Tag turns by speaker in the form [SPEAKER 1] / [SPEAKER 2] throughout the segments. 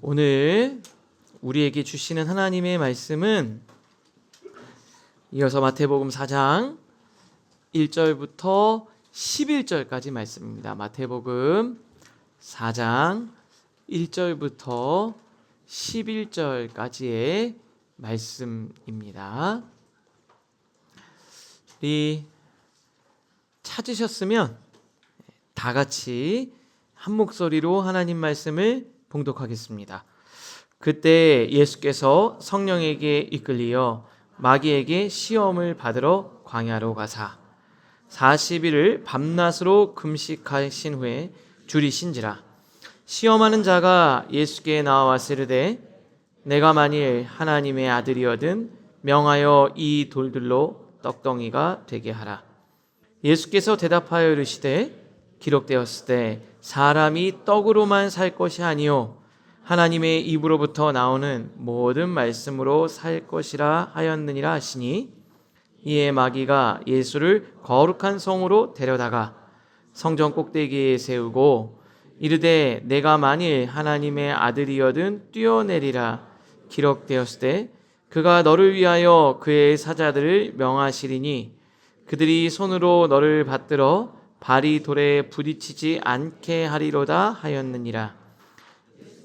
[SPEAKER 1] 오늘 우리에게 주시는 하나님의 말씀은 이어서 마태복음 4장 1절부터 11절까지 말씀입니다. 마태복음 4장 1절부터 11절까지의 말씀입니다. 우리 찾으셨으면 다 같이 한 목소리로 하나님 말씀을 봉독하겠습니다. 그때 예수께서 성령에게 이끌리어 마귀에게 시험을 받으러 광야로 가사 40일을 밤낮으로 금식하신 후에 줄이신지라. 시험하는 자가 예수께 나와서 이르되 내가 만일 하나님의 아들이거든 명하여 이 돌들로 떡덩이가 되게 하라. 예수께서 대답하여 이르시되 기록되었을 때 사람이 떡으로만 살 것이 아니요 하나님의 입으로부터 나오는 모든 말씀으로 살 것이라 하였느니라 하시니, 이에 마귀가 예수를 거룩한 성으로 데려다가 성전 꼭대기에 세우고 이르되 내가 만일 하나님의 아들이거든 뛰어내리라. 기록되었을 때 그가 너를 위하여 그의 사자들을 명하시리니 그들이 손으로 너를 받들어 발이 돌에 부딪히지 않게 하리로다 하였느니라.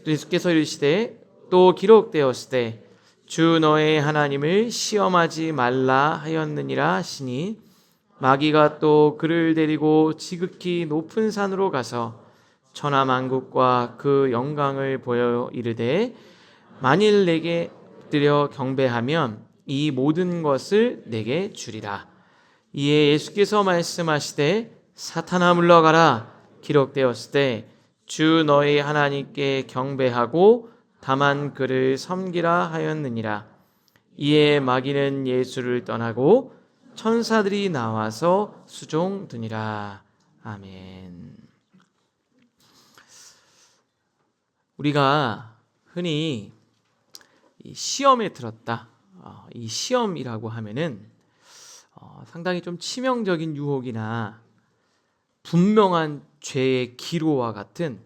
[SPEAKER 1] 예수께서 이르시되 또 기록되었을 때 주 너의 하나님을 시험하지 말라 하였느니라 하시니, 마귀가 또 그를 데리고 지극히 높은 산으로 가서 천하만국과 그 영광을 보여 이르되 만일 내게 엎드려 경배하면 이 모든 것을 내게 주리라. 이에 예수께서 말씀하시되 사탄아 물러가라. 기록되었을 때 주 너희 하나님께 경배하고 다만 그를 섬기라 하였느니라. 이에 마귀는 예수를 떠나고 천사들이 나와서 수종드니라. 아멘. 우리가 흔히 이 시험에 들었다. 이 시험이라고 하면은 상당히 좀 치명적인 유혹이나 분명한 죄의 기로와 같은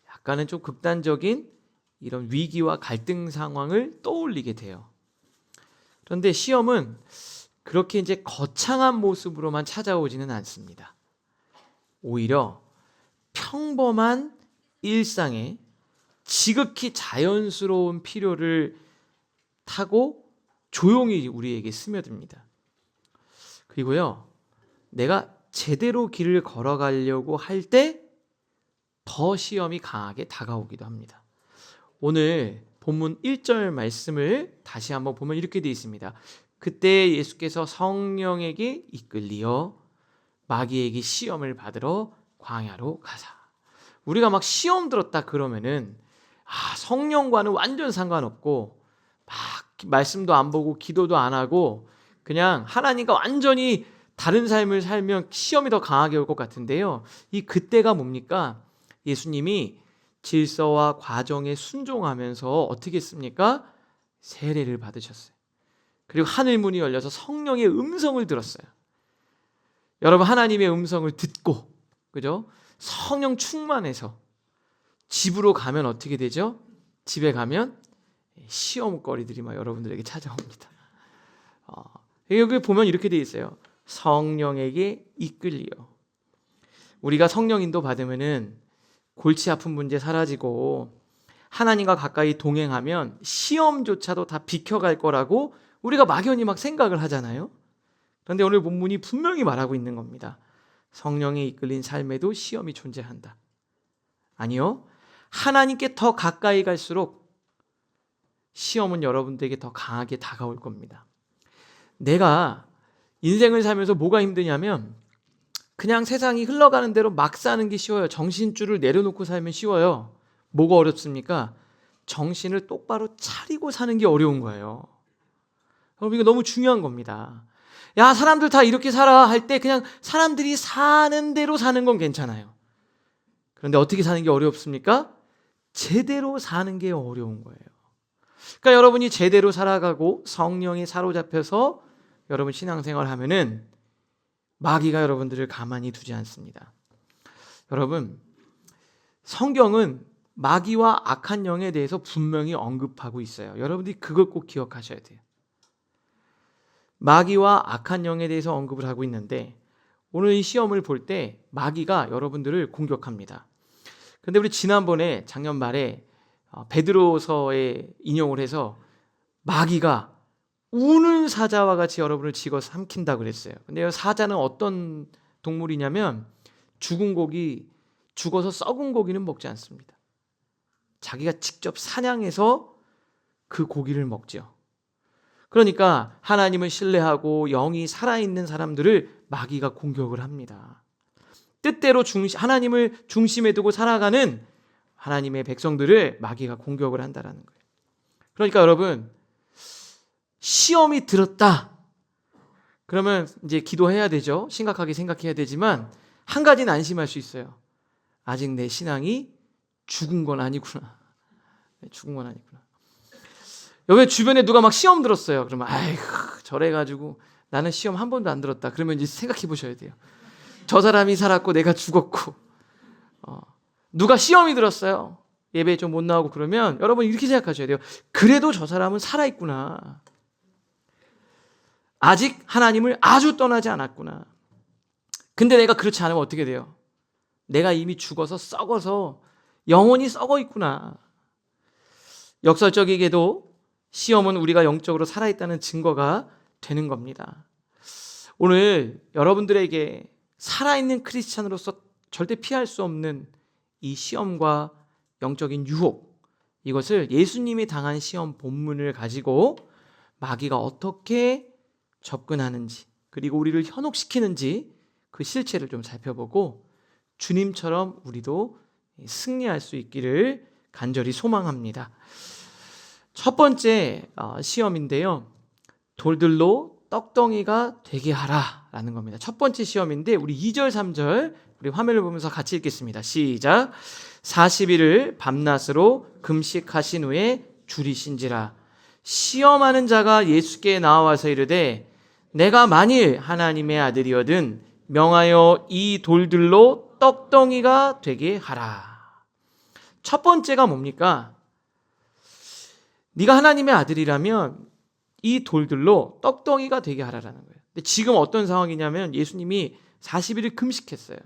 [SPEAKER 1] 약간은 좀 극단적인 이런 위기와 갈등 상황을 떠올리게 돼요. 그런데 시험은 그렇게 이제 거창한 모습으로만 찾아오지는 않습니다. 오히려 평범한 일상에 지극히 자연스러운 필요를 타고 조용히 우리에게 스며듭니다. 그리고요, 내가 제대로 길을 걸어가려고 할 때 더 시험이 강하게 다가오기도 합니다. 오늘 본문 1절 말씀을 다시 한번 보면 이렇게 되어 있습니다. 그때 예수께서 성령에게 이끌리어 마귀에게 시험을 받으러 광야로 가사. 우리가 막 시험 들었다 그러면은 성령과는 완전 상관없고 막 말씀도 안 보고 기도도 안 하고 그냥 하나님과 완전히 다른 삶을 살면 시험이 더 강하게 올 것 같은데요. 이 그때가 뭡니까? 예수님이 질서와 과정에 순종하면서 어떻게 했습니까? 세례를 받으셨어요. 그리고 하늘 문이 열려서 성령의 음성을 들었어요. 여러분, 하나님의 음성을 듣고, 그죠? 성령 충만해서 집으로 가면 어떻게 되죠? 집에 가면 시험거리들이 막 여러분들에게 찾아옵니다. 여기 보면 이렇게 돼 있어요. 성령에게 이끌리어. 우리가 성령 인도 받으면은 골치 아픈 문제 사라지고 하나님과 가까이 동행하면 시험조차도 다 비켜갈 거라고 우리가 막연히 막 생각을 하잖아요. 그런데 오늘 본문이 분명히 말하고 있는 겁니다. 성령에 이끌린 삶에도 시험이 존재한다. 아니요, 하나님께 더 가까이 갈수록 시험은 여러분들에게 더 강하게 다가올 겁니다. 내가 인생을 살면서 뭐가 힘드냐면 그냥 세상이 흘러가는 대로 막 사는 게 쉬워요. 정신줄을 내려놓고 살면 쉬워요. 뭐가 어렵습니까? 정신을 똑바로 차리고 사는 게 어려운 거예요. 여러분, 이거 너무 중요한 겁니다. 야, 사람들 다 이렇게 살아 할 때 그냥 사람들이 사는 대로 사는 건 괜찮아요. 그런데 어떻게 사는 게 어렵습니까? 제대로 사는 게 어려운 거예요. 그러니까 여러분이 제대로 살아가고 성령에 사로잡혀서 여러분 신앙생활 하면은 마귀가 여러분들을 가만히 두지 않습니다. 여러분, 성경은 마귀와 악한 영에 대해서 분명히 언급하고 있어요. 여러분들이 그걸 꼭 기억하셔야 돼요. 마귀와 악한 영에 대해서 언급을 하고 있는데 오늘 이 시험을 볼 때 마귀가 여러분들을 공격합니다. 근데 우리 지난번에 작년 말에 베드로서에 인용을 해서 마귀가 우는 사자와 같이 여러분을 집어 삼킨다고 그랬어요. 근데 사자는 어떤 동물이냐면 죽은 고기, 죽어서 썩은 고기는 먹지 않습니다. 자기가 직접 사냥해서 그 고기를 먹죠. 그러니까 하나님을 신뢰하고 영이 살아있는 사람들을 마귀가 공격을 합니다. 뜻대로 하나님을 중심에 두고 살아가는 하나님의 백성들을 마귀가 공격을 한다는 거예요. 그러니까 여러분, 시험이 들었다. 그러면 이제 기도해야 되죠. 심각하게 생각해야 되지만 한 가지는 안심할 수 있어요. 아직 내 신앙이 죽은 건 아니구나. 죽은 건 아니구나. 여기 주변에 누가 막 시험 들었어요. 그러면 아이고 저래가지고 나는 시험 한 번도 안 들었다. 그러면 이제 생각해 보셔야 돼요. 저 사람이 살았고 내가 죽었고 누가 시험이 들었어요. 예배에 좀 못 나오고 그러면 여러분 이렇게 생각하셔야 돼요. 그래도 저 사람은 살아있구나. 아직 하나님을 아주 떠나지 않았구나. 근데 내가 그렇지 않으면 어떻게 돼요? 내가 이미 죽어서 썩어서 영혼이 썩어 있구나. 역설적이게도 시험은 우리가 영적으로 살아있다는 증거가 되는 겁니다. 오늘 여러분들에게 살아있는 크리스찬으로서 절대 피할 수 없는 이 시험과 영적인 유혹, 이것을 예수님이 당한 시험 본문을 가지고 마귀가 어떻게 접근하는지, 그리고 우리를 현혹시키는지 그 실체를 좀 살펴보고 주님처럼 우리도 승리할 수 있기를 간절히 소망합니다. 첫 번째 시험인데요. 돌들로 떡덩이가 되게 하라라는 겁니다. 첫 번째 시험인데 우리 2절 3절 우리 화면을 보면서 같이 읽겠습니다. 시작. 40일을 밤낮으로 금식하신 후에 줄이신지라. 시험하는 자가 예수께 나와서 이르되 내가 만일 하나님의 아들이거든 명하여 이 돌들로 떡덩이가 되게 하라. 첫 번째가 뭡니까? 네가 하나님의 아들이라면 이 돌들로 떡덩이가 되게 하라라는 거예요. 근데 지금 어떤 상황이냐면 예수님이 40일을 금식했어요.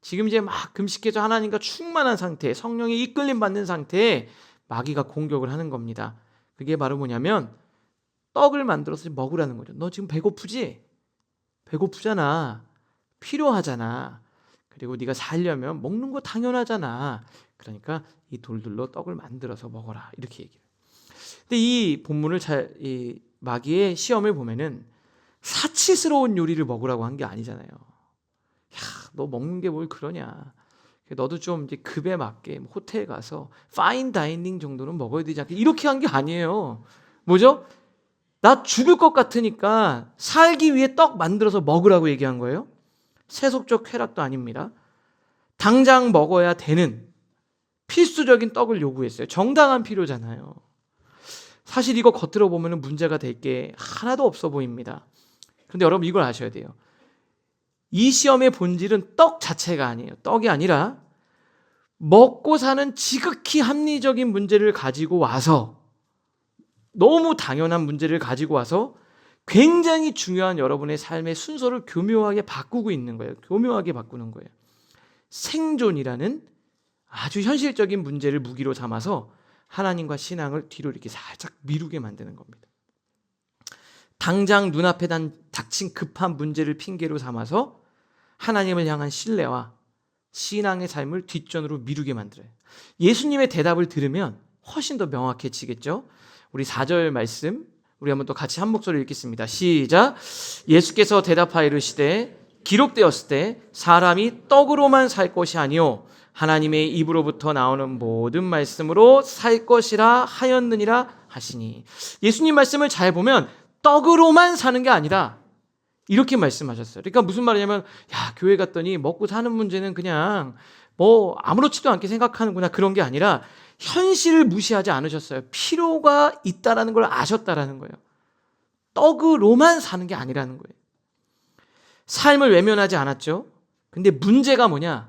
[SPEAKER 1] 지금 이제 막 금식해서 하나님과 충만한 상태, 성령의 이끌림 받는 상태에 마귀가 공격을 하는 겁니다. 그게 바로 뭐냐면 떡을 만들어서 먹으라는 거죠. 너 지금 배고프지? 배고프잖아. 필요하잖아. 그리고 네가 살려면 먹는 거 당연하잖아. 그러니까 이 돌들로 떡을 만들어서 먹어라. 이렇게 얘기해요. 근데 이 본문을 이 마귀의 시험을 보면은 사치스러운 요리를 먹으라고 한 게 아니잖아요. 야, 너 먹는 게 뭘 그러냐. 너도 좀 이제 급에 맞게 호텔 가서 파인 다이닝 정도는 먹어야 되지 않겠냐. 이렇게 한 게 아니에요. 뭐죠? 나 죽을 것 같으니까 살기 위해 떡 만들어서 먹으라고 얘기한 거예요. 세속적 쾌락도 아닙니다. 당장 먹어야 되는 필수적인 떡을 요구했어요. 정당한 필요잖아요. 사실 이거 겉으로 보면 문제가 될 게 하나도 없어 보입니다. 그런데 여러분 이걸 아셔야 돼요. 이 시험의 본질은 떡 자체가 아니에요. 떡이 아니라 먹고 사는 지극히 합리적인 문제를 가지고 와서, 너무 당연한 문제를 가지고 와서 굉장히 중요한 여러분의 삶의 순서를 교묘하게 바꾸고 있는 거예요. 교묘하게 바꾸는 거예요. 생존이라는 아주 현실적인 문제를 무기로 삼아서 하나님과 신앙을 뒤로 이렇게 살짝 미루게 만드는 겁니다. 당장 눈앞에 닥친 급한 문제를 핑계로 삼아서 하나님을 향한 신뢰와 신앙의 삶을 뒷전으로 미루게 만들어요. 예수님의 대답을 들으면 훨씬 더 명확해지겠죠? 우리 4절 말씀 우리 한번 또 같이 한 목소리로 읽겠습니다. 시작. 예수께서 대답하여 이르시되 기록되었을 때 사람이 떡으로만 살 것이 아니요 하나님의 입으로부터 나오는 모든 말씀으로 살 것이라 하였느니라 하시니. 예수님 말씀을 잘 보면 떡으로만 사는 게 아니라 이렇게 말씀하셨어요. 그러니까 무슨 말이냐면, 야, 교회 갔더니 먹고 사는 문제는 그냥 뭐 아무렇지도 않게 생각하는구나, 그런 게 아니라 현실을 무시하지 않으셨어요. 필요가 있다라는 걸 아셨다라는 거예요. 떡으로만 사는 게 아니라는 거예요. 삶을 외면하지 않았죠. 근데 문제가 뭐냐?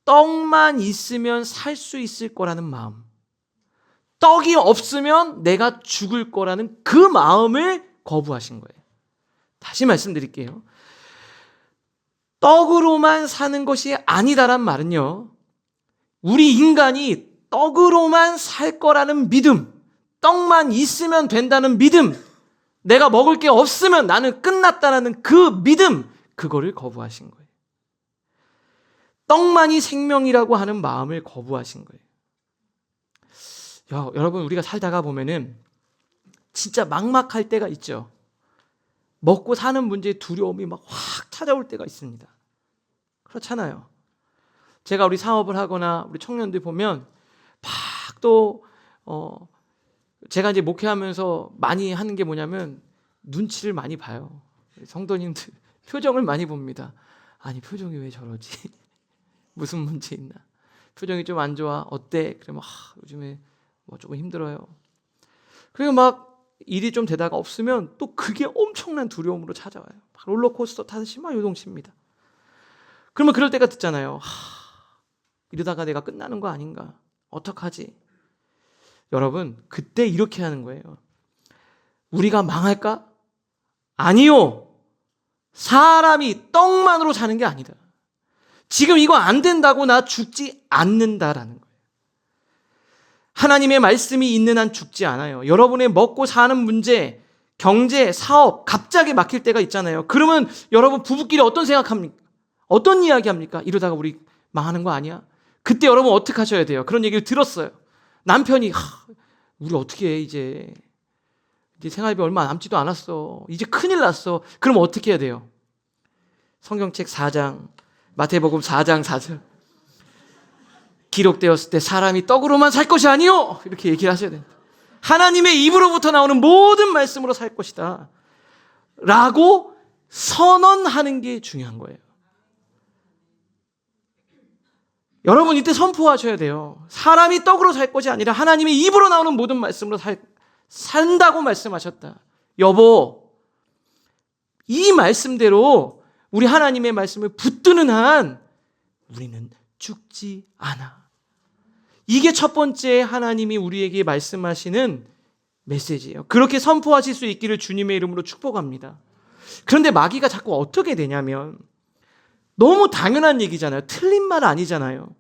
[SPEAKER 1] 떡만 있으면 살 수 있을 거라는 마음, 떡이 없으면 내가 죽을 거라는 그 마음을 거부하신 거예요. 다시 말씀드릴게요. 떡으로만 사는 것이 아니다란 말은요, 우리 인간이 떡으로만 살 거라는 믿음, 떡만 있으면 된다는 믿음, 내가 먹을 게 없으면 나는 끝났다라는 그 믿음, 그거를 거부하신 거예요. 떡만이 생명이라고 하는 마음을 거부하신 거예요. 여러분, 우리가 살다가 보면은 진짜 막막할 때가 있죠. 먹고 사는 문제에 두려움이 막 확 찾아올 때가 있습니다. 그렇잖아요. 제가 우리 사업을 하거나 우리 청년들 보면 막 또 제가 이제 목회하면서 많이 하는 게 뭐냐면 눈치를 많이 봐요. 성도님들 표정을 많이 봅니다. 아니, 표정이 왜 저러지? 무슨 문제 있나? 표정이 좀 안 좋아. 어때? 그러면 요즘에 뭐 조금 힘들어요. 그리고 막 일이 좀 되다가 없으면 또 그게 엄청난 두려움으로 찾아와요. 막 롤러코스터 타듯이 막 요동칩니다. 그러면 그럴 때가 듣잖아요. 이러다가 내가 끝나는 거 아닌가? 어떡하지? 여러분, 그때 이렇게 하는 거예요. 우리가 망할까? 아니요. 사람이 떡만으로 사는 게 아니다. 지금 이거 안 된다고 나 죽지 않는다라는 거예요. 하나님의 말씀이 있는 한 죽지 않아요. 여러분의 먹고 사는 문제, 경제, 사업 갑자기 막힐 때가 있잖아요. 그러면 여러분 부부끼리 어떤 생각합니까? 어떤 이야기 합니까? 이러다가 우리 망하는 거 아니야? 그때 여러분 어떻게 하셔야 돼요? 그런 얘기를 들었어요. 남편이 우리 어떻게 해 이제 생활비 얼마 남지도 않았어. 이제 큰일 났어. 그럼 어떻게 해야 돼요? 성경책 4장, 마태복음 4장 4절. 기록되었을 때 사람이 떡으로만 살 것이 아니요, 이렇게 얘기를 하셔야 됩니다. 하나님의 입으로부터 나오는 모든 말씀으로 살 것이다 라고 선언하는 게 중요한 거예요. 여러분, 이때 선포하셔야 돼요. 사람이 떡으로 살 것이 아니라 하나님의 입으로 나오는 모든 말씀으로 산다고 말씀하셨다. 여보, 이 말씀대로 우리 하나님의 말씀을 붙드는 한 우리는 죽지 않아. 이게 첫 번째 하나님이 우리에게 말씀하시는 메시지예요. 그렇게 선포하실 수 있기를 주님의 이름으로 축복합니다. 그런데 마귀가 자꾸 어떻게 되냐면, 너무 당연한 얘기잖아요. 틀린 말 아니잖아요.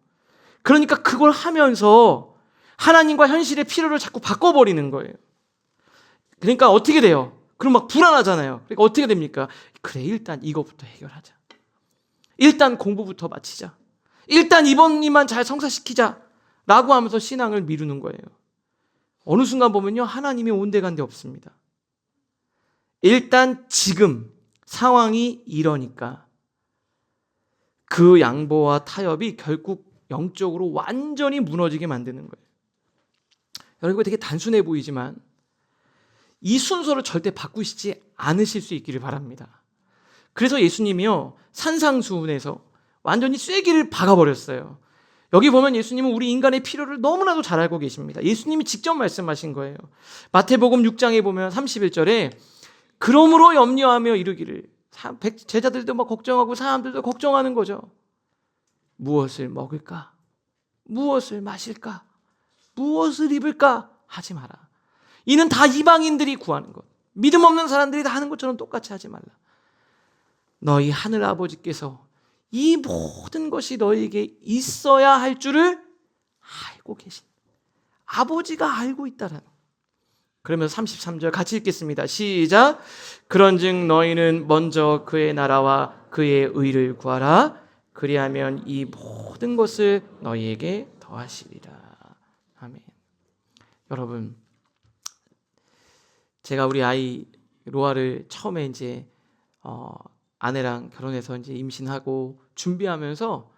[SPEAKER 1] 그러니까 그걸 하면서 하나님과 현실의 필요를 자꾸 바꿔버리는 거예요. 그러니까 어떻게 돼요? 그럼 막 불안하잖아요. 그러니까 어떻게 됩니까? 그래, 일단 이거부터 해결하자. 일단 공부부터 마치자. 일단 이번 일만 잘 성사시키자 라고 하면서 신앙을 미루는 거예요. 어느 순간 보면요, 하나님이 온데간데 없습니다. 일단 지금 상황이 이러니까 그 양보와 타협이 결국 영적으로 완전히 무너지게 만드는 거예요. 여러분, 이거 되게 단순해 보이지만 이 순서를 절대 바꾸시지 않으실 수 있기를 바랍니다. 그래서 예수님이요, 산상수훈에서 완전히 쐐기를 박아버렸어요. 여기 보면 예수님은 우리 인간의 필요를 너무나도 잘 알고 계십니다. 예수님이 직접 말씀하신 거예요. 마태복음 6장에 보면 31절에 그러므로 염려하며 이르기를, 제자들도 막 걱정하고 사람들도 걱정하는 거죠. 무엇을 먹을까? 무엇을 마실까? 무엇을 입을까? 하지 마라. 이는 다 이방인들이 구하는 것, 믿음 없는 사람들이 다 하는 것처럼 똑같이 하지 말라. 너희 하늘 아버지께서 이 모든 것이 너희에게 있어야 할 줄을 알고 계신, 아버지가 알고 있다라는. 그러면서 33절 같이 읽겠습니다. 시작. 그런즉 너희는 먼저 그의 나라와 그의 의를 구하라. 그리하면 이 모든 것을 너희에게 더하시리라. 아멘. 여러분, 제가 우리 아이 로아를 처음에 이제 아내랑 결혼해서 이제 임신하고 준비하면서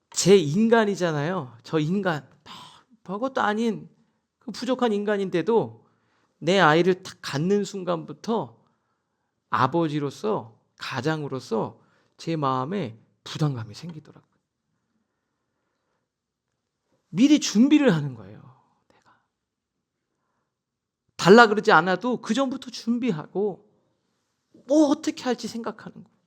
[SPEAKER 1] 제 인간이잖아요. 저 인간, 별것도 아닌 그 부족한 인간인데도 내 아이를 딱 갖는 순간부터 아버지로서, 가장으로서 제 마음에 부담감이 생기더라고요. 미리 준비를 하는 거예요. 내가 달라 그러지 않아도 그 전부터 준비하고 뭐 어떻게 할지 생각하는 거예요.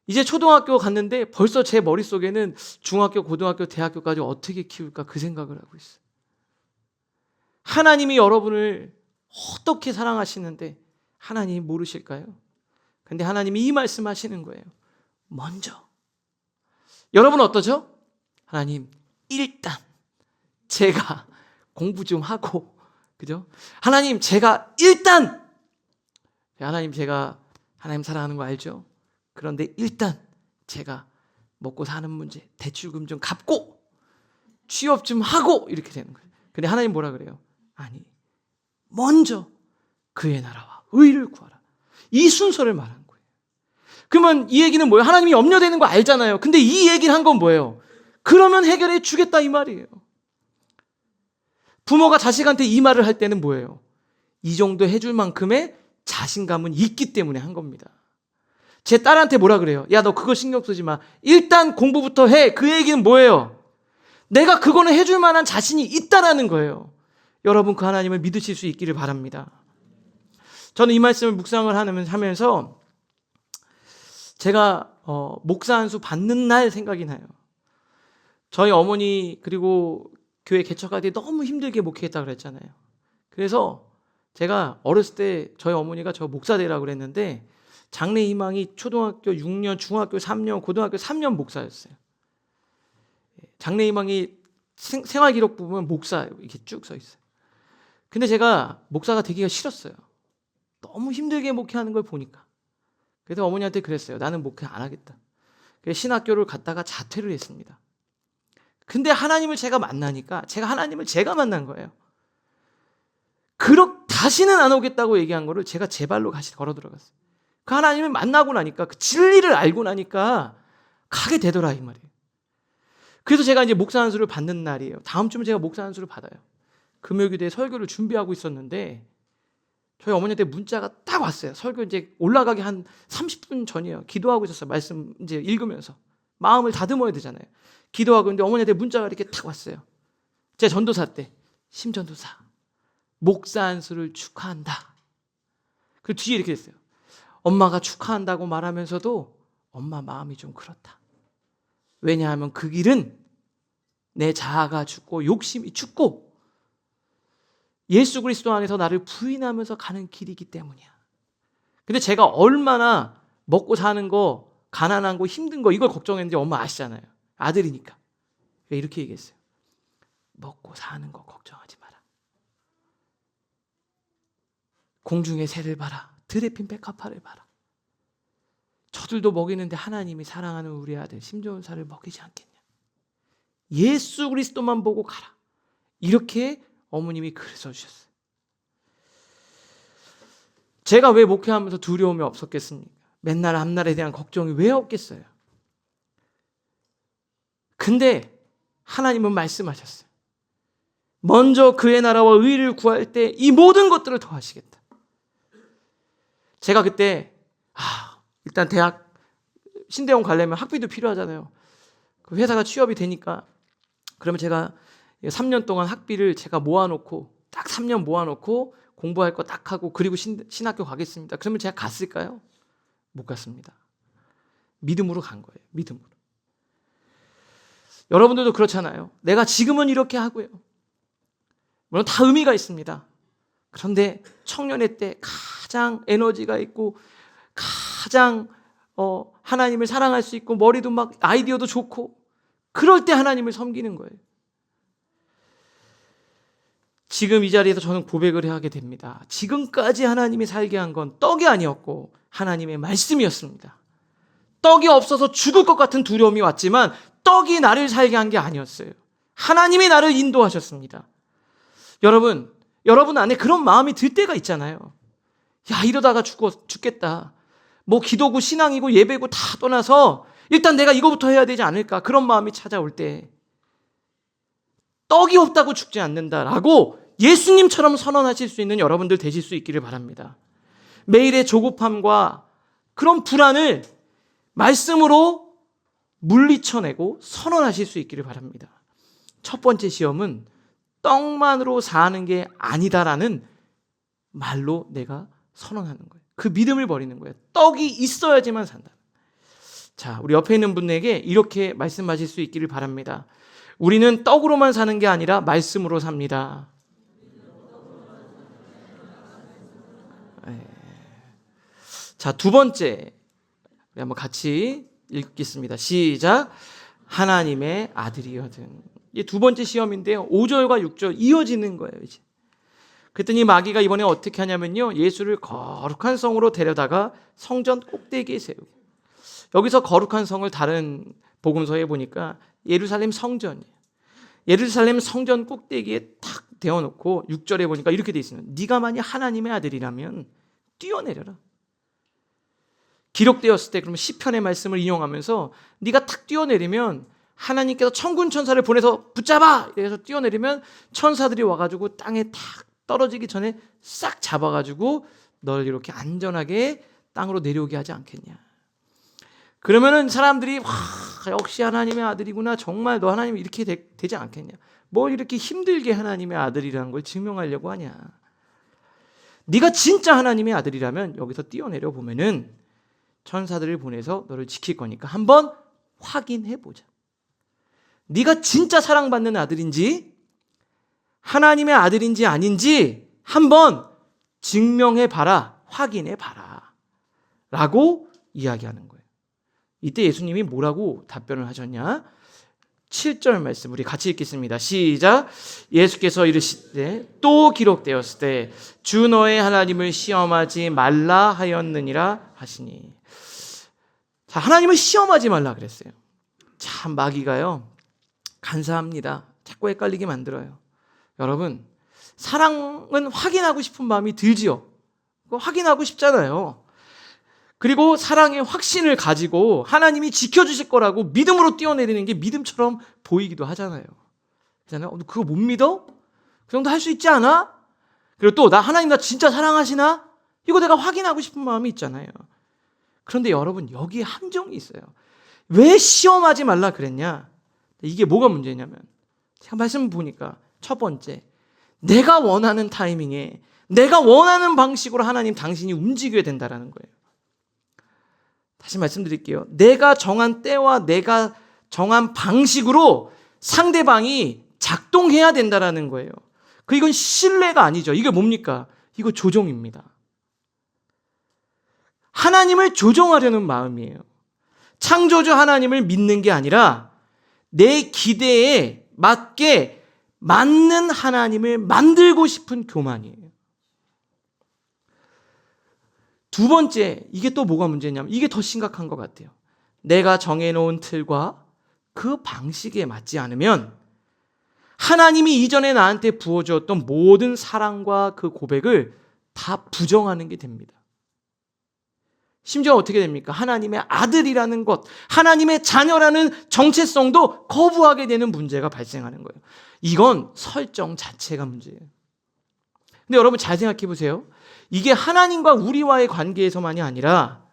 [SPEAKER 1] 이제 초등학교 갔는데 벌써 제 머릿속에는 중학교, 고등학교, 대학교까지 어떻게 키울까 그 생각을 하고 있어요. 하나님이 여러분을 어떻게 사랑하시는데 하나님이 모르실까요? 근데 하나님이 이 말씀하시는 거예요. 먼저. 여러분 어떠죠? 하나님, 일단 제가 공부 좀 하고, 그죠? 하나님, 제가 일단, 제가 하나님 사랑하는 거 알죠? 그런데 일단 제가 먹고 사는 문제, 대출금 좀 갚고, 취업 좀 하고, 이렇게 되는 거예요. 근데 하나님 뭐라 그래요? 아니, 먼저 그의 나라와 의를 구하라. 이 순서를 말하는 거예요. 그러면 이 얘기는 뭐예요? 하나님이 염려되는 거 알잖아요. 근데 이 얘기를 한 건 뭐예요? 그러면 해결해 주겠다 이 말이에요. 부모가 자식한테 이 말을 할 때는 뭐예요? 이 정도 해줄 만큼의 자신감은 있기 때문에 한 겁니다. 제 딸한테 뭐라 그래요? 야, 너 그거 신경 쓰지 마. 일단 공부부터 해. 그 얘기는 뭐예요? 내가 그거는 해줄 만한 자신이 있다라는 거예요. 여러분 그 하나님을 믿으실 수 있기를 바랍니다. 저는 이 말씀을 묵상을 하면서 제가 목사 한 수 받는 날 생각이 나요. 저희 어머니 그리고 교회 개척할 때 너무 힘들게 목회했다고 그랬잖아요. 그래서 제가 어렸을 때 저희 어머니가 저 목사 되라고 그랬는데 장래 희망이 초등학교 6년, 중학교 3년, 고등학교 3년 목사였어요. 장래 희망이 생활 기록 보면 목사 이렇게 쭉 써 있어요. 근데 제가 목사가 되기가 싫었어요. 너무 힘들게 목회하는 걸 보니까. 그래서 어머니한테 그랬어요. 나는 목회 안 하겠다. 그래서 신학교를 갔다가 자퇴를 했습니다. 근데 하나님을 제가 만나니까 하나님을 제가 만난 거예요. 다시는 안 오겠다고 얘기한 거를 제가 제 발로 다시 걸어 들어갔어요. 그 하나님을 만나고 나니까 그 진리를 알고 나니까 가게 되더라 이 말이에요. 그래서 제가 이제 목사 안수를 받는 날이에요. 다음 주면 제가 목사 안수를 받아요. 금요일교대에 설교를 준비하고 있었는데 저희 어머니한테 문자가 딱 왔어요. 설교 이제 올라가기 한 30분 전이에요. 기도하고 있었어요. 말씀 이제 읽으면서 마음을 다듬어야 되잖아요. 기도하고 있는데 어머니한테 문자가 이렇게 딱 왔어요. 제 전도사 때 심전도사 목사 안수를 축하한다. 그 뒤에 이렇게 됐어요. 엄마가 축하한다고 말하면서도 엄마 마음이 좀 그렇다. 왜냐하면 그 길은 내 자아가 죽고 욕심이 죽고 예수 그리스도 안에서 나를 부인하면서 가는 길이기 때문이야. 근데 제가 얼마나 먹고 사는 거, 가난한 거, 힘든 거 이걸 걱정했는지 엄마 아시잖아요. 아들이니까. 이렇게 얘기했어요. 먹고 사는 거 걱정하지 마라. 공중의 새를 봐라. 들에 핀 백합화를 봐라. 저들도 먹이는데 하나님이 사랑하는 우리 아들 심전도사를 먹이지 않겠냐. 예수 그리스도만 보고 가라. 이렇게 어머님이 글을 써주셨어요. 제가 왜 목회하면서 두려움이 없었겠습니까? 맨날 앞날에 대한 걱정이 왜 없겠어요? 근데 하나님은 말씀하셨어요. 먼저 그의 나라와 의를 구할 때 이 모든 것들을 더하시겠다. 제가 그때 일단 대학 신대원 가려면 학비도 필요하잖아요. 그 회사가 취업이 되니까 그러면 제가 3년 동안 학비를 제가 모아놓고 딱 3년 모아놓고 공부할 거 딱 하고 그리고 신학교 가겠습니다. 그러면 제가 갔을까요? 못 갔습니다. 믿음으로 간 거예요. 믿음으로. 여러분들도 그렇잖아요. 내가 지금은 이렇게 하고요. 물론 다 의미가 있습니다. 그런데 청년의 때 가장 에너지가 있고 가장 하나님을 사랑할 수 있고 머리도 막 아이디어도 좋고 그럴 때 하나님을 섬기는 거예요. 지금 이 자리에서 저는 고백을 하게 됩니다. 지금까지 하나님이 살게 한 건 떡이 아니었고 하나님의 말씀이었습니다. 떡이 없어서 죽을 것 같은 두려움이 왔지만 떡이 나를 살게 한 게 아니었어요. 하나님이 나를 인도하셨습니다. 여러분 안에 그런 마음이 들 때가 있잖아요. 야, 이러다가 죽겠다. 뭐 기도고 신앙이고 예배고 다 떠나서 일단 내가 이거부터 해야 되지 않을까. 그런 마음이 찾아올 때 떡이 없다고 죽지 않는다라고 예수님처럼 선언하실 수 있는 여러분들 되실 수 있기를 바랍니다. 매일의 조급함과 그런 불안을 말씀으로 물리쳐내고 선언하실 수 있기를 바랍니다. 첫 번째 시험은 떡만으로 사는 게 아니다라는 말로 내가 선언하는 거예요. 그 믿음을 버리는 거예요. 떡이 있어야지만 산다. 자, 우리 옆에 있는 분에게 이렇게 말씀하실 수 있기를 바랍니다. 우리는 떡으로만 사는 게 아니라 말씀으로 삽니다. 자, 두 번째, 우리 한번 같이 읽겠습니다. 시작. 하나님의 아들이거든. 이게 두 번째 시험인데요. 5절과 6절 이어지는 거예요, 이제. 그랬더니 마귀가 이번에 어떻게 하냐면요, 예수를 거룩한 성으로 데려다가 성전 꼭대기에 세우고, 여기서 거룩한 성을 다른 복음서에 보니까 예루살렘 성전이에요. 예루살렘 성전 꼭대기에 탁 대어놓고 6절에 보니까 이렇게 돼 있습니다. 네가 만약 하나님의 아들이라면 뛰어내려라. 기록되었을 때 그러면 시편의 말씀을 인용하면서 네가 탁 뛰어내리면 하나님께서 천군 천사를 보내서 붙잡아! 이래서 뛰어내리면 천사들이 와가지고 땅에 탁 떨어지기 전에 싹 잡아가지고 널 이렇게 안전하게 땅으로 내려오게 하지 않겠냐. 그러면은 사람들이 와, 역시 하나님의 아들이구나. 정말 너 하나님이 이렇게 되지 않겠냐. 뭘 이렇게 힘들게 하나님의 아들이라는 걸 증명하려고 하냐. 네가 진짜 하나님의 아들이라면 여기서 뛰어내려 보면은 천사들을 보내서 너를 지킬 거니까 한번 확인해 보자. 네가 진짜 사랑받는 아들인지 하나님의 아들인지 아닌지 한번 증명해 봐라. 확인해 봐라. 라고 이야기하는 거예요. 이때 예수님이 뭐라고 답변을 하셨냐? 7절 말씀 우리 같이 읽겠습니다. 시작. 예수께서 이르시되 또 기록되었을 때 주 너의 하나님을 시험하지 말라 하였느니라 하시니. 자, 하나님을 시험하지 말라 그랬어요. 참 마귀가요 간사합니다. 자꾸 헷갈리게 만들어요. 여러분, 사랑은 확인하고 싶은 마음이 들지요. 확인하고 싶잖아요. 그리고 사랑의 확신을 가지고 하나님이 지켜주실 거라고 믿음으로 뛰어내리는 게 믿음처럼 보이기도 하잖아요. 그잖아요. 너 그거 못 믿어? 그 정도 할 수 있지 않아? 그리고 또 하나님 나 진짜 사랑하시나? 이거 내가 확인하고 싶은 마음이 있잖아요. 그런데 여러분, 여기에 함정이 있어요. 왜 시험하지 말라 그랬냐? 이게 뭐가 문제냐면 제가 말씀 보니까 첫 번째, 내가 원하는 타이밍에 내가 원하는 방식으로 하나님 당신이 움직여야 된다는 거예요. 다시 말씀드릴게요. 내가 정한 때와 내가 정한 방식으로 상대방이 작동해야 된다는 거예요. 이건 신뢰가 아니죠. 이게 뭡니까? 이거 조종입니다. 하나님을 조종하려는 마음이에요. 창조주 하나님을 믿는 게 아니라 내 기대에 맞게 맞는 하나님을 만들고 싶은 교만이에요. 두 번째, 이게 또 뭐가 문제냐면 이게 더 심각한 것 같아요. 내가 정해놓은 틀과 그 방식에 맞지 않으면 하나님이 이전에 나한테 부어주었던 모든 사랑과 그 고백을 다 부정하는 게 됩니다. 심지어 어떻게 됩니까? 하나님의 아들이라는 것, 하나님의 자녀라는 정체성도 거부하게 되는 문제가 발생하는 거예요. 이건 설정 자체가 문제예요. 근데 여러분 잘 생각해 보세요. 이게 하나님과 우리와의 관계에서만이 아니라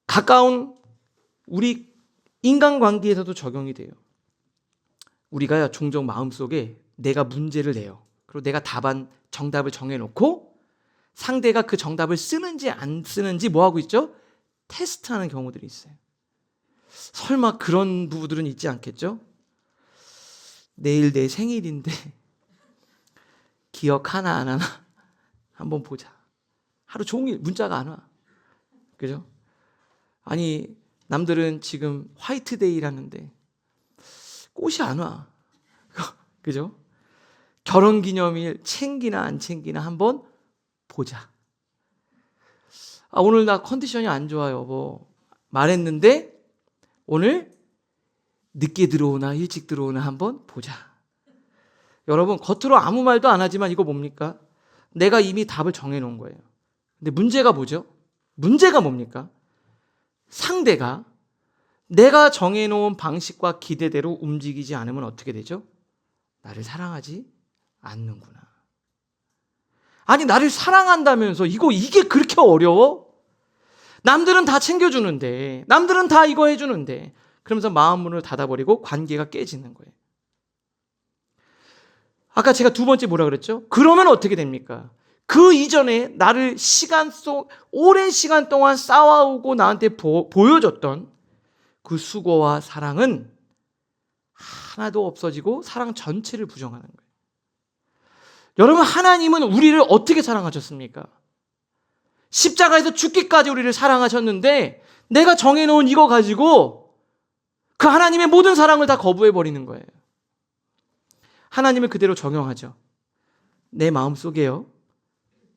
[SPEAKER 1] 가까운 우리 인간관계에서도 적용이 돼요. 우리가 종종 마음속에 내가 문제를 내요. 그리고 내가 정답을 정해놓고 상대가 그 정답을 쓰는지 안 쓰는지 뭐하고 있죠? 테스트하는 경우들이 있어요. 설마 그런 부부들은 있지 않겠죠? 내일 내 생일인데 기억하나 안 하나 한번 보자. 하루 종일 문자가 안 와. 그죠? 아니, 남들은 지금 화이트데이라는데 꽃이 안 와. 그죠? 결혼기념일 챙기나 안 챙기나 한번 보자. 오늘 나 컨디션이 안 좋아 여보 말했는데 오늘 늦게 들어오나 일찍 들어오나 한번 보자. 여러분, 겉으로 아무 말도 안 하지만 이거 뭡니까? 내가 이미 답을 정해놓은 거예요. 근데 문제가 뭐죠? 문제가 뭡니까? 상대가 내가 정해놓은 방식과 기대대로 움직이지 않으면 어떻게 되죠? 나를 사랑하지 않는구나. 아니, 나를 사랑한다면서 이게 그렇게 어려워? 남들은 다 챙겨주는데, 남들은 다 이거 해주는데, 그러면서 마음 문을 닫아버리고 관계가 깨지는 거예요. 아까 제가 두 번째 뭐라 그랬죠? 그러면 어떻게 됩니까? 그 이전에 나를 오랜 시간 동안 쌓아오고 나한테 보여줬던 그 수고와 사랑은 하나도 없어지고 사랑 전체를 부정하는 거예요. 여러분, 하나님은 우리를 어떻게 사랑하셨습니까? 십자가에서 죽기까지 우리를 사랑하셨는데 내가 정해놓은 이거 가지고 그 하나님의 모든 사랑을 다 거부해버리는 거예요. 하나님을 그대로 적용하죠. 내 마음속에요,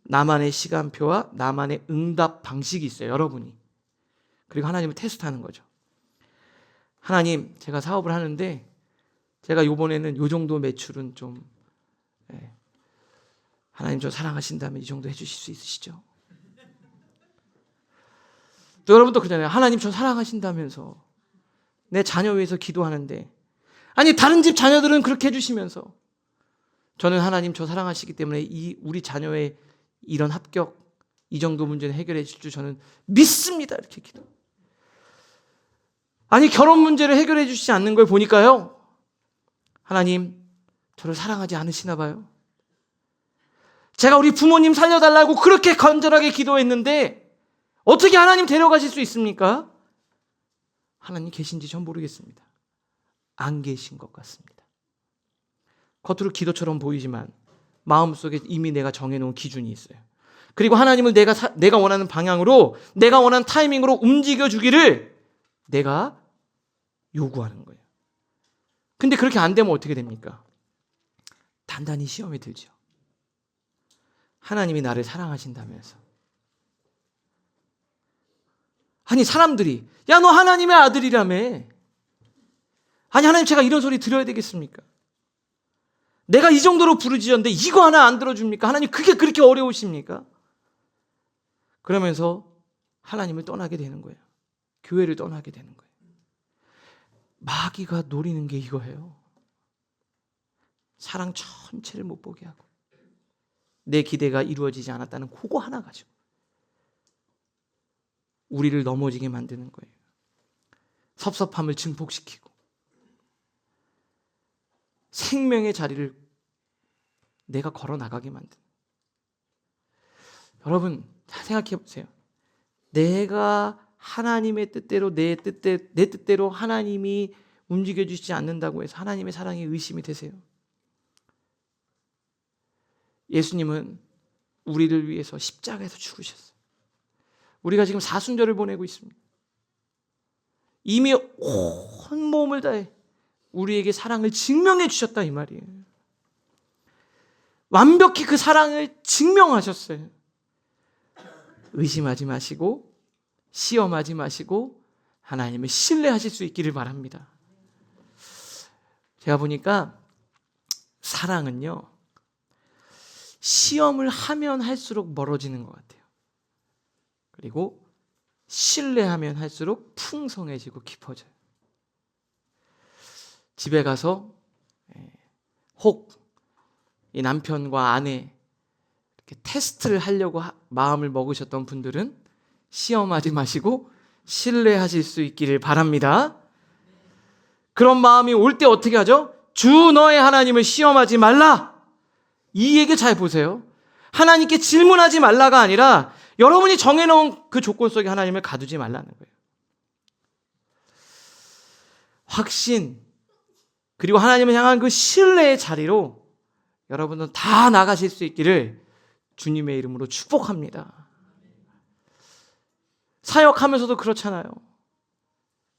[SPEAKER 1] 나만의 시간표와 나만의 응답 방식이 있어요, 여러분이. 그리고 하나님을 테스트하는 거죠. 하나님, 제가 사업을 하는데 제가 이번에는 이 정도 매출은 좀, 하나님 저 사랑하신다면 이 정도 해주실 수 있으시죠? 또 여러분도 그러잖아요. 하나님 저 사랑하신다면서 내 자녀 위해서 기도하는데, 아니 다른 집 자녀들은 그렇게 해주시면서 저는 하나님 저 사랑하시기 때문에 우리 자녀의 이런 합격, 이 정도 문제는 해결해 주실 줄 저는 믿습니다, 이렇게 기도. 아니 결혼 문제를 해결해 주시지 않는 걸 보니까요, 하나님 저를 사랑하지 않으시나 봐요. 제가 우리 부모님 살려달라고 그렇게 간절하게 기도했는데 어떻게 하나님 데려가실 수 있습니까? 하나님 계신지 전 모르겠습니다. 안 계신 것 같습니다. 겉으로 기도처럼 보이지만 마음속에 이미 내가 정해놓은 기준이 있어요. 그리고 하나님을 내가 원하는 방향으로, 내가 원하는 타이밍으로 움직여주기를 내가 요구하는 거예요. 근데 그렇게 안 되면 어떻게 됩니까? 단단히 시험에 들죠. 하나님이 나를 사랑하신다면서. 아니 사람들이 야 너 하나님의 아들이라며. 아니 하나님 제가 이런 소리 들어야 되겠습니까? 내가 이 정도로 부르짖었는데 이거 하나 안 들어줍니까? 하나님 그게 그렇게 어려우십니까? 그러면서 하나님을 떠나게 되는 거예요. 교회를 떠나게 되는 거예요. 마귀가 노리는 게 이거예요. 사랑 전체를 못 보게 하고 내 기대가 이루어지지 않았다는 그거 하나 가지고 우리를 넘어지게 만드는 거예요. 섭섭함을 증폭시키고 생명의 자리를 내가 걸어 나가게 만드는. 여러분 생각해 보세요. 내가 하나님의 뜻대로 내 뜻대로 하나님이 움직여 주시지 않는다고 해서 하나님의 사랑에 의심이 되세요? 예수님은 우리를 위해서 십자가에서 죽으셨어요. 우리가 지금 사순절을 보내고 있습니다. 이미 온 몸을 다해 우리에게 사랑을 증명해 주셨다 이 말이에요. 완벽히 그 사랑을 증명하셨어요. 의심하지 마시고 시험하지 마시고 하나님을 신뢰하실 수 있기를 바랍니다. 제가 보니까 사랑은요, 시험을 하면 할수록 멀어지는 것 같아요. 그리고 신뢰하면 할수록 풍성해지고 깊어져요. 집에 가서 혹 이 남편과 아내 이렇게 테스트를 하려고 마음을 먹으셨던 분들은 시험하지 마시고 신뢰하실 수 있기를 바랍니다. 그런 마음이 올 때 어떻게 하죠? 주 너의 하나님을 시험하지 말라. 이 얘기 잘 보세요. 하나님께 질문하지 말라가 아니라 여러분이 정해놓은 그 조건 속에 하나님을 가두지 말라는 거예요. 확신 그리고 하나님을 향한 그 신뢰의 자리로 여러분은 다 나가실 수 있기를 주님의 이름으로 축복합니다. 사역하면서도 그렇잖아요.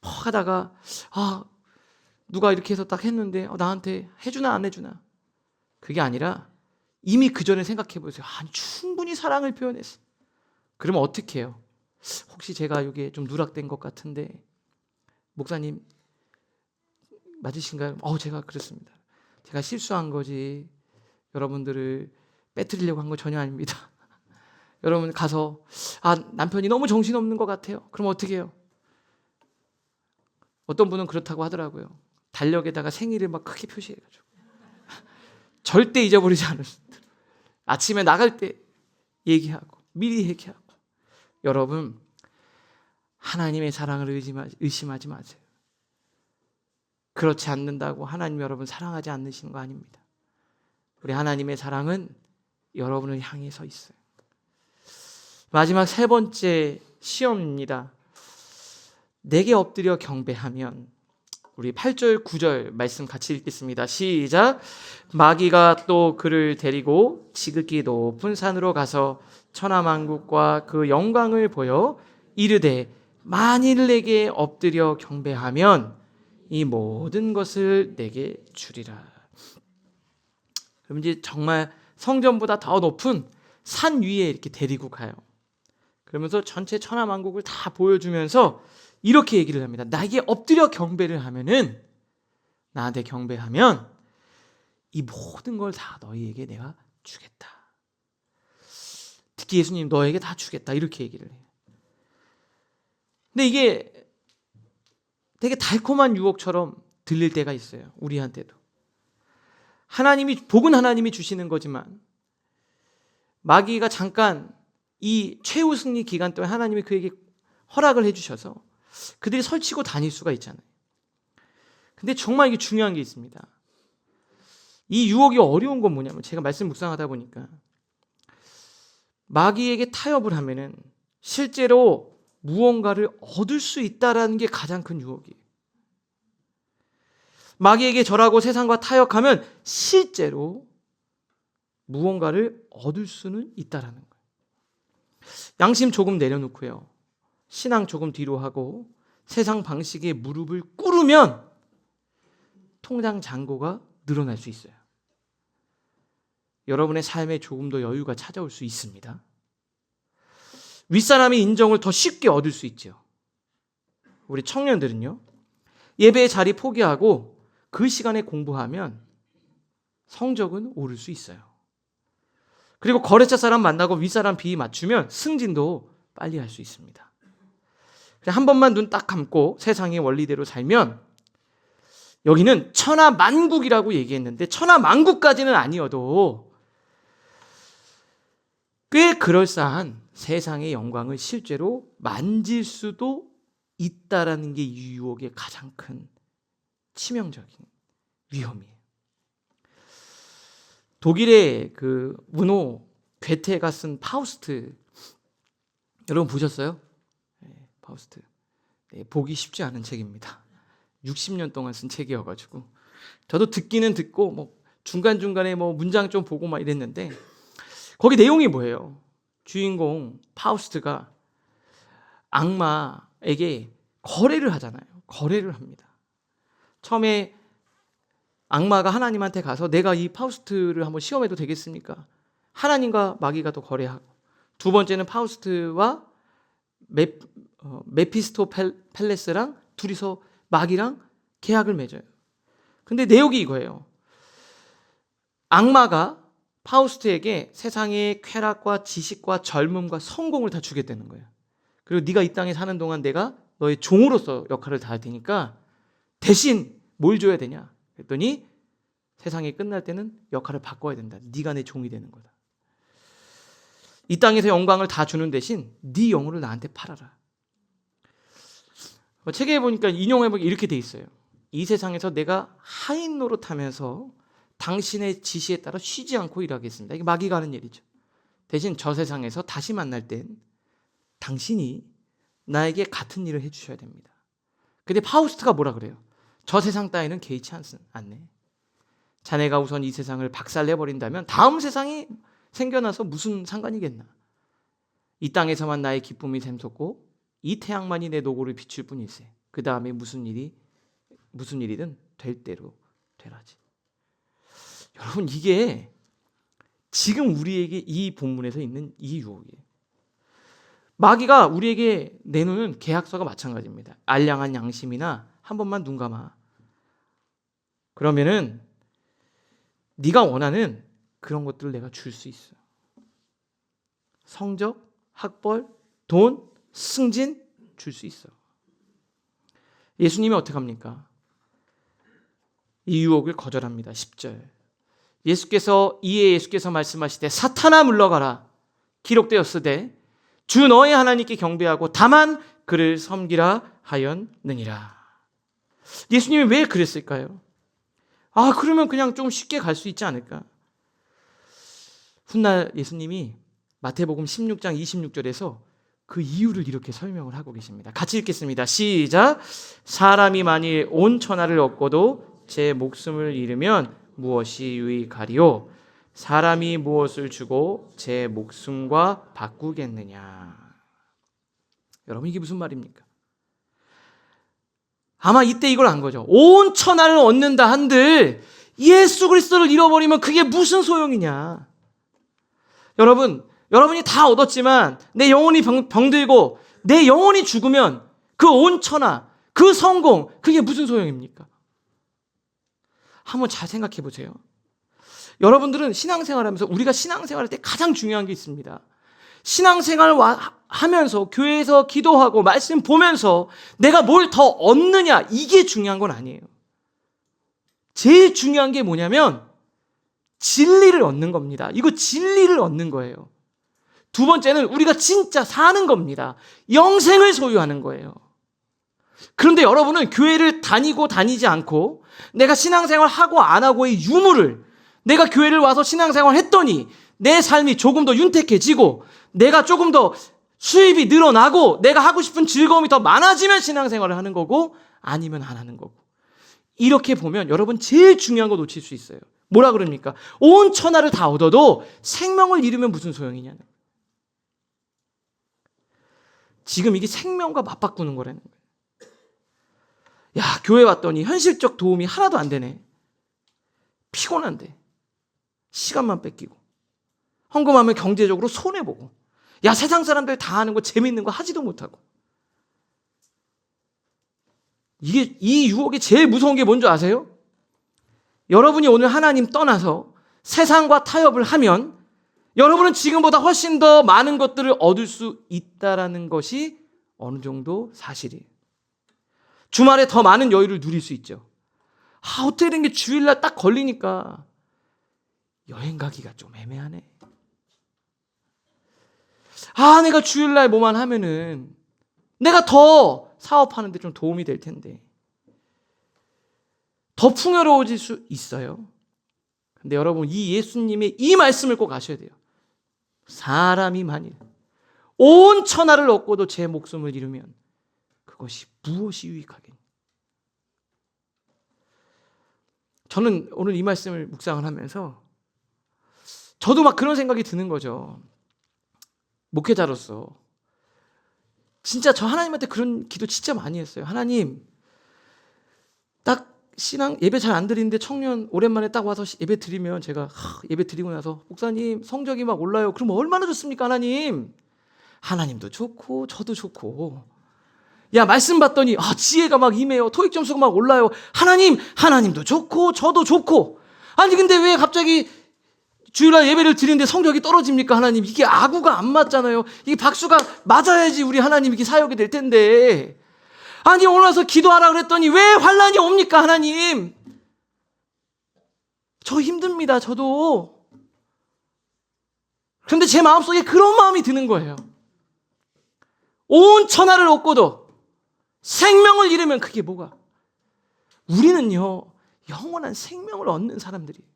[SPEAKER 1] 하다가 누가 이렇게 해서 딱 했는데 나한테 해주나 안 해주나. 그게 아니라 이미 그 전에 생각해 보세요. 충분히 사랑을 표현했어. 그러면 어떻게 해요? 혹시 제가 이게 좀 누락된 것 같은데 목사님 맞으신가요? 제가 그렇습니다. 제가 실수한 거지 여러분들을 빼뜨리려고 한 거 전혀 아닙니다. 여러분 가서 남편이 너무 정신없는 것 같아요. 그럼 어떻게 해요? 어떤 분은 그렇다고 하더라고요. 달력에다가 생일을 막 크게 표시해가지고 절대 잊어버리지 않을 수 있도록 아침에 나갈 때 얘기하고 미리 얘기하고. 여러분 하나님의 사랑을 의심하지 마세요. 그렇지 않는다고 하나님 여러분 사랑하지 않으시는 거 아닙니다. 우리 하나님의 사랑은 여러분을 향해 서 있어요. 마지막 세 번째 시험입니다. 내게 엎드려 경배하면. 우리 8절 9절 말씀 같이 읽겠습니다. 시작. 마귀가 또 그를 데리고 지극히 높은 산으로 가서 천하만국과 그 영광을 보여 이르되 만일 내게 엎드려 경배하면 이 모든 것을 내게 주리라. 그럼 이제 정말 성전보다 더 높은 산 위에 이렇게 데리고 가요. 그러면서 전체 천하만국을 다 보여주면서 이렇게 얘기를 합니다. 나에게 엎드려 경배를 하면은, 나한테 경배하면 이 모든 걸 다 너희에게 내가 주겠다. 특히 예수님 너에게 다 주겠다, 이렇게 얘기를 해요. 근데 이게 되게 달콤한 유혹처럼 들릴 때가 있어요. 우리한테도. 복은 하나님이 주시는 거지만 마귀가 잠깐 이 최후 승리 기간 동안 하나님이 그에게 허락을 해주셔서 그들이 설치고 다닐 수가 있잖아요. 근데 정말 이게 중요한 게 있습니다. 이 유혹이 어려운 건 뭐냐면, 제가 말씀 묵상하다 보니까 마귀에게 타협을 하면은 실제로 무언가를 얻을 수 있다라는 게 가장 큰 유혹이에요. 마귀에게 절하고 세상과 타협하면 실제로 무언가를 얻을 수는 있다라는 거예요. 양심 조금 내려놓고요, 신앙 조금 뒤로 하고 세상 방식에 무릎을 꿇으면 통장 잔고가 늘어날 수 있어요. 여러분의 삶에 조금 더 여유가 찾아올 수 있습니다. 윗사람의 인정을 더 쉽게 얻을 수 있죠. 우리 청년들은요, 예배의 자리 포기하고 그 시간에 공부하면 성적은 오를 수 있어요. 그리고 거래처 사람 만나고 윗사람 비위 맞추면 승진도 빨리 할 수 있습니다. 한 번만 눈 딱 감고 세상의 원리대로 살면, 여기는 천하만국이라고 얘기했는데 천하만국까지는 아니어도 꽤 그럴싸한 세상의 영광을 실제로 만질 수도 있다라는 게 이 유혹의 가장 큰 치명적인 위험이에요. 독일의 그 문호 괴테가 쓴 파우스트, 여러분 보셨어요? 네, 파우스트. 네, 보기 쉽지 않은 책입니다. 60년 동안 쓴 책이어가지고 저도 듣기는 듣고 뭐 중간중간에 뭐 문장 좀 보고 막 이랬는데, 거기 내용이 뭐예요? 주인공 파우스트가 악마에게 거래를 하잖아요. 거래를 합니다. 처음에 악마가 하나님한테 가서 내가 이 파우스트를 한번 시험해도 되겠습니까? 하나님과 마귀가 또 거래하고, 두 번째는 파우스트와 메피스토펠레스랑 둘이서 마귀랑 계약을 맺어요. 근데 내용이 이거예요. 악마가 파우스트에게 세상의 쾌락과 지식과 젊음과 성공을 다 주겠다는 거예요. 그리고 네가 이 땅에 사는 동안 내가 너의 종으로서 역할을 다 할 테니까 대신 뭘 줘야 되냐? 그랬더니 세상이 끝날 때는 역할을 바꿔야 된다. 네가 내 종이 되는 거다. 이 땅에서 영광을 다 주는 대신 네 영혼을 나한테 팔아라. 책에 보니까 인용해보니까 이렇게 돼 있어요. 이 세상에서 내가 하인 노릇하면서 당신의 지시에 따라 쉬지 않고 일하겠습니다. 이게 마귀가 하는 일이죠. 대신 저 세상에서 다시 만날 땐 당신이 나에게 같은 일을 해주셔야 됩니다. 근데 파우스트가 뭐라 그래요? 저 세상 따위는 개의치 않네. 자네가 우선 이 세상을 박살내버린다면 다음 세상이 생겨나서 무슨 상관이겠나. 이 땅에서만 나의 기쁨이 샘솟고 이 태양만이 내 노고를 비출 뿐일세. 그 다음에 무슨 일이든 될 대로 되라지. 여러분, 이게 지금 우리에게 이 본문에서 있는 이 유혹이에요. 마귀가 우리에게 내놓는 계약서가 마찬가지입니다. 알량한 양심이나 한 번만 눈 감아. 그러면은 네가 원하는 그런 것들을 내가 줄 수 있어. 성적, 학벌, 돈, 승진 줄 수 있어. 예수님이 어떻게 합니까? 이 유혹을 거절합니다. 10절. 예수께서 말씀하시되 사탄아 물러가라. 기록되었으되 주 너의 하나님께 경배하고 다만 그를 섬기라 하였느니라. 예수님이 왜 그랬을까요? 그러면 그냥 좀 쉽게 갈 수 있지 않을까? 훗날 예수님이 마태복음 16장 26절에서 그 이유를 이렇게 설명을 하고 계십니다. 같이 읽겠습니다. 시작. 사람이 만일 온 천하를 얻고도 제 목숨을 잃으면 무엇이 유익하리요? 사람이 무엇을 주고 제 목숨과 바꾸겠느냐? 여러분, 이게 무슨 말입니까? 아마 이때 이걸 안 거죠. 온 천하를 얻는다 한들 예수 그리스도를 잃어버리면 그게 무슨 소용이냐? 여러분이 다 얻었지만 내 영혼이 병들고 내 영혼이 죽으면 그 온 천하, 그 성공, 그게 무슨 소용입니까? 한번 잘 생각해 보세요. 여러분들은 신앙생활하면서 우리가 신앙생활할 때 가장 중요한 게 있습니다. 신앙생활 하면서 교회에서 기도하고 말씀 보면서 내가 뭘 더 얻느냐, 이게 중요한 건 아니에요. 제일 중요한 게 뭐냐면 진리를 얻는 겁니다. 이거 진리를 얻는 거예요. 두 번째는 우리가 진짜 사는 겁니다. 영생을 소유하는 거예요. 그런데 여러분은 교회를 다니고 다니지 않고 내가 신앙생활 하고 안 하고의 유무를, 내가 교회를 와서 신앙생활 했더니 내 삶이 조금 더 윤택해지고 내가 조금 더 수입이 늘어나고 내가 하고 싶은 즐거움이 더 많아지면 신앙생활을 하는 거고 아니면 안 하는 거고. 이렇게 보면 여러분 제일 중요한 거 놓칠 수 있어요. 뭐라 그럽니까? 온 천하를 다 얻어도 생명을 잃으면 무슨 소용이냐는. 지금 이게 생명과 맞바꾸는 거라는 거예요. 야, 교회 왔더니 현실적 도움이 하나도 안 되네. 피곤한데. 시간만 뺏기고. 헌금하면 경제적으로 손해보고. 야, 세상 사람들 다 하는 거 재밌는 거 하지도 못하고. 이 유혹이 제일 무서운 게 뭔지 아세요? 여러분이 오늘 하나님 떠나서 세상과 타협을 하면 여러분은 지금보다 훨씬 더 많은 것들을 얻을 수 있다라는 것이 어느 정도 사실이에요. 주말에 더 많은 여유를 누릴 수 있죠. 어떻게 된 게 주일날 딱 걸리니까 여행 가기가 좀 애매하네. 내가 주일날 뭐만 하면은 내가 더 사업하는데 좀 도움이 될 텐데. 더 풍요로워질 수 있어요. 근데 여러분, 이 예수님의 이 말씀을 꼭 아셔야 돼요. 사람이 만일 온 천하를 얻고도 제 목숨을 잃으면 그것이 무엇이 유익하겠냐. 저는 오늘 이 말씀을 묵상을 하면서 저도 막 그런 생각이 드는 거죠. 목회자로서 진짜 저 하나님한테 그런 기도 진짜 많이 했어요. 하나님, 딱 신앙 예배 잘 안 드리는데 청년 오랜만에 딱 와서 예배 드리면 제가 예배 드리고 나서 목사님 성적이 막 올라요. 그럼 얼마나 좋습니까? 하나님. 하나님도 좋고 저도 좋고. 야, 말씀 받더니 지혜가 막 임해요. 토익 점수가 막 올라요. 하나님도 좋고 저도 좋고. 아니 근데 왜 갑자기 주일날 예배를 드리는데 성적이 떨어집니까? 하나님, 이게 아구가 안 맞잖아요. 이게 박수가 맞아야지 우리 하나님 이게 사역이 될 텐데. 아니 오늘 와서 기도하라 그랬더니 왜 환난이 옵니까? 하나님, 저 힘듭니다. 저도. 그런데 제 마음속에 그런 마음이 드는 거예요. 온 천하를 얻고도 생명을 잃으면 그게 뭐가? 우리는요, 영원한 생명을 얻는 사람들이에요.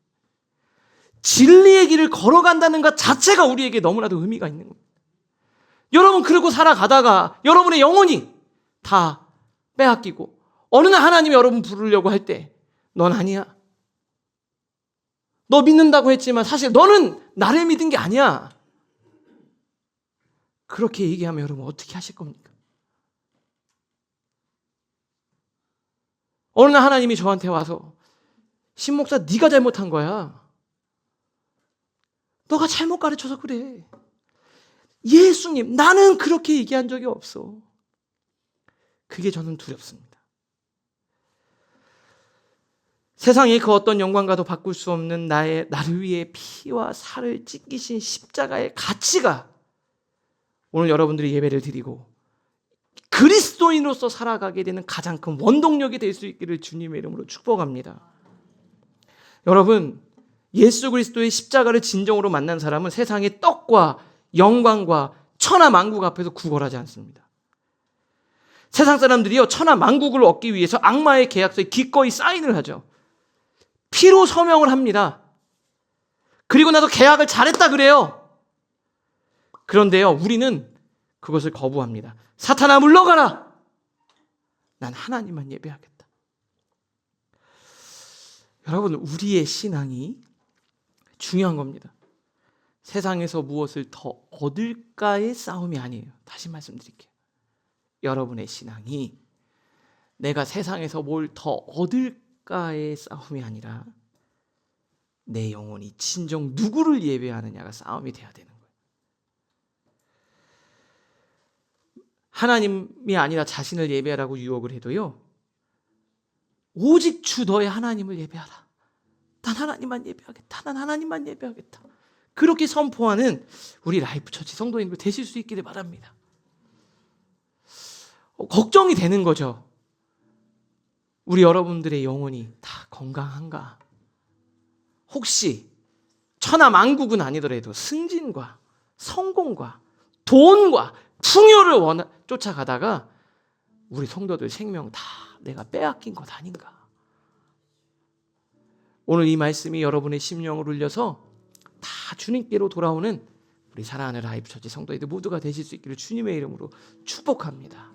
[SPEAKER 1] 진리의 길을 걸어간다는 것 자체가 우리에게 너무나도 의미가 있는 겁니다. 여러분, 그러고 살아가다가 여러분의 영혼이 다 빼앗기고 어느 날 하나님이 여러분 부르려고 할 때 넌 아니야. 너 믿는다고 했지만 사실 너는 나를 믿은 게 아니야. 그렇게 얘기하면 여러분 어떻게 하실 겁니까? 어느 날 하나님이 저한테 와서 신목사, 네가 잘못한 거야. 너가 잘못 가르쳐서 그래. 예수님, 나는 그렇게 얘기한 적이 없어. 그게 저는 두렵습니다. 세상의 그 어떤 영광과도 바꿀 수 없는 나를 위해 피와 살을 찢기신 십자가의 가치가 오늘 여러분들이 예배를 드리고 그리스도인으로서 살아가게 되는 가장 큰 원동력이 될 수 있기를 주님의 이름으로 축복합니다. 여러분, 예수 그리스도의 십자가를 진정으로 만난 사람은 세상의 떡과 영광과 천하 만국 앞에서 구걸하지 않습니다. 세상 사람들이요, 천하 만국을 얻기 위해서 악마의 계약서에 기꺼이 사인을 하죠. 피로 서명을 합니다. 그리고 나서 계약을 잘했다 그래요. 그런데요, 우리는 그것을 거부합니다. 사탄아 물러가라. 난 하나님만 예배하겠다. 여러분, 우리의 신앙이 중요한 겁니다. 세상에서 무엇을 더 얻을까의 싸움이 아니에요. 다시 말씀드릴게요. 여러분의 신앙이 내가 세상에서 뭘 더 얻을까의 싸움이 아니라 내 영혼이 진정 누구를 예배하느냐가 싸움이 돼야 되는 거예요. 하나님이 아니라 자신을 예배하라고 유혹을 해도요, 오직 주 너의 하나님을 예배하라. 난 하나님만 예배하겠다. 난 하나님만 예배하겠다. 그렇게 선포하는 우리 라이프처치 성도님들 되실 수 있기를 바랍니다. 걱정이 되는 거죠. 우리 여러분들의 영혼이 다 건강한가? 혹시 천하만국은 아니더라도 승진과 성공과 돈과 풍요를 쫓아가다가 우리 성도들 생명 다 내가 빼앗긴 것 아닌가? 오늘 이 말씀이 여러분의 심령을 울려서 다 주님께로 돌아오는 우리 사랑하는 라이프처치 성도들 모두가 되실 수 있기를 주님의 이름으로 축복합니다.